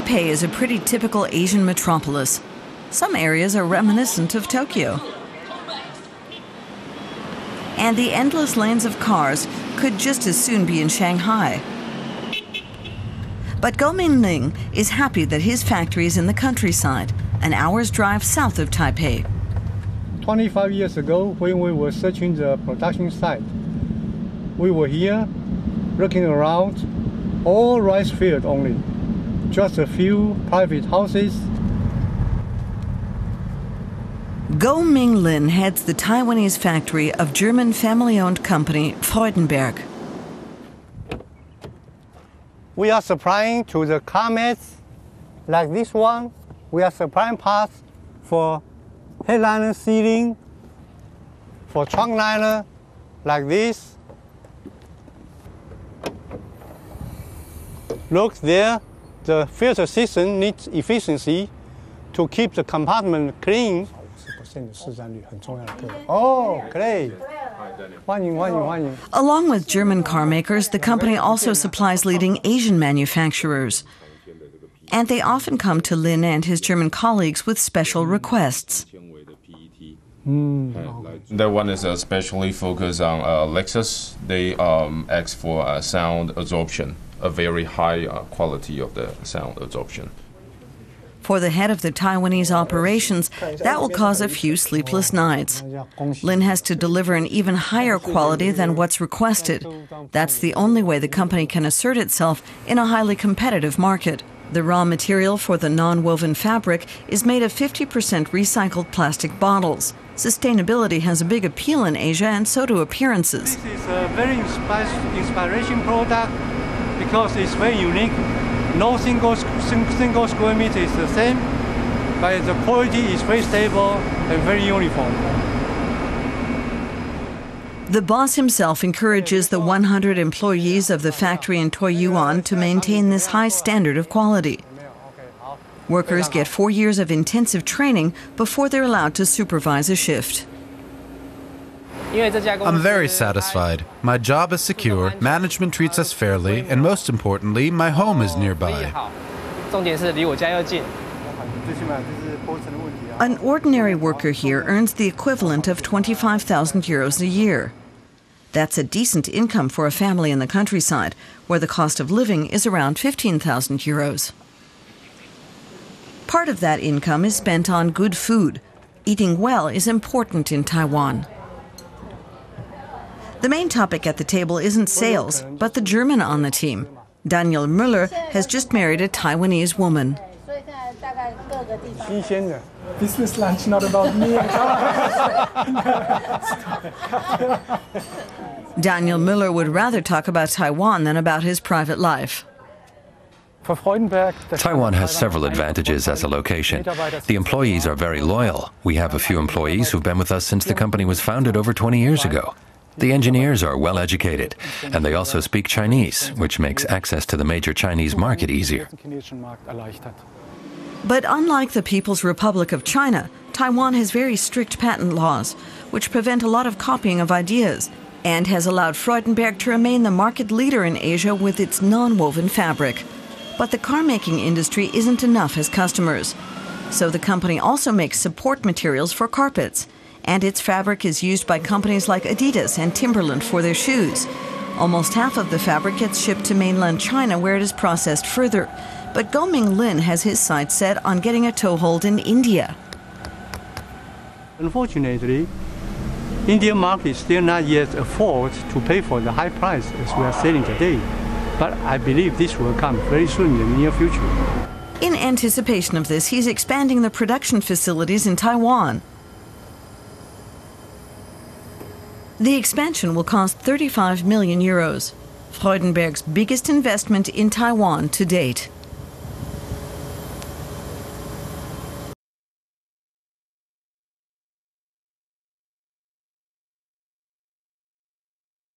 Taipei is a pretty typical Asian metropolis. Some areas are reminiscent of Tokyo. And the endless lanes of cars could just as soon be in Shanghai. But Go Mingling is happy that his factory is in the countryside, an hour's drive south of Taipei. 25 years ago, when we were searching the production site, we were here looking around, all rice field only, just a few private houses. Go Minglin heads the Taiwanese factory of German family-owned company Freudenberg. We are supplying to the car mats like this one. We are supplying parts for headliner sealing, for trunk liner like this. Look there, the filter system needs efficiency to keep the compartment clean. Oh, great. Along with German car makers, the company also supplies leading Asian manufacturers. And they often come to Lin and his German colleagues with special requests. That one is especially focused on Lexus. They ask for sound absorption, a very high quality of the sound absorption. For the head of the Taiwanese operations, that will cause a few sleepless nights. Lin has to deliver an even higher quality than what's requested. That's the only way the company can assert itself in a highly competitive market. The raw material for the non-woven fabric is made of 50% recycled plastic bottles. Sustainability has a big appeal in Asia, and so do appearances. This is a very inspiration product because it's very unique. No single square meter is the same, but the quality is very stable and very uniform. The boss himself encourages the 100 employees of the factory in Taiyuan to maintain this high standard of quality. Workers get 4 years of intensive training before they're allowed to supervise a shift. I'm very satisfied. My job is secure, management treats us fairly, and most importantly, my home is nearby. An ordinary worker here earns the equivalent of 25,000 euros a year. That's a decent income for a family in the countryside, where the cost of living is around 15,000 euros. Part of that income is spent on good food. Eating well is important in Taiwan. The main topic at the table isn't sales, but the German on the team. Daniel Müller has just married a Taiwanese woman. Business lunch, not about me. Daniel Müller would rather talk about Taiwan than about his private life. Taiwan has several advantages as a location. The employees are very loyal. We have a few employees who've been with us since the company was founded over 20 years ago. The engineers are well educated, and they also speak Chinese, which makes access to the major Chinese market easier. But unlike the People's Republic of China, Taiwan has very strict patent laws, which prevent a lot of copying of ideas, and has allowed Freudenberg to remain the market leader in Asia with its non-woven fabric. But the car-making industry isn't enough as customers. So the company also makes support materials for carpets, and its fabric is used by companies like Adidas and Timberland for their shoes. Almost half of the fabric gets shipped to mainland China, where it is processed further. But Go Minglin has his sights set on getting a toehold in India. Unfortunately, Indian market still not yet afford to pay for the high price as we are selling today. But I believe this will come very soon in the near future. In anticipation of this, he's expanding the production facilities in Taiwan. The expansion will cost 35 million euros, Freudenberg's biggest investment in Taiwan to date.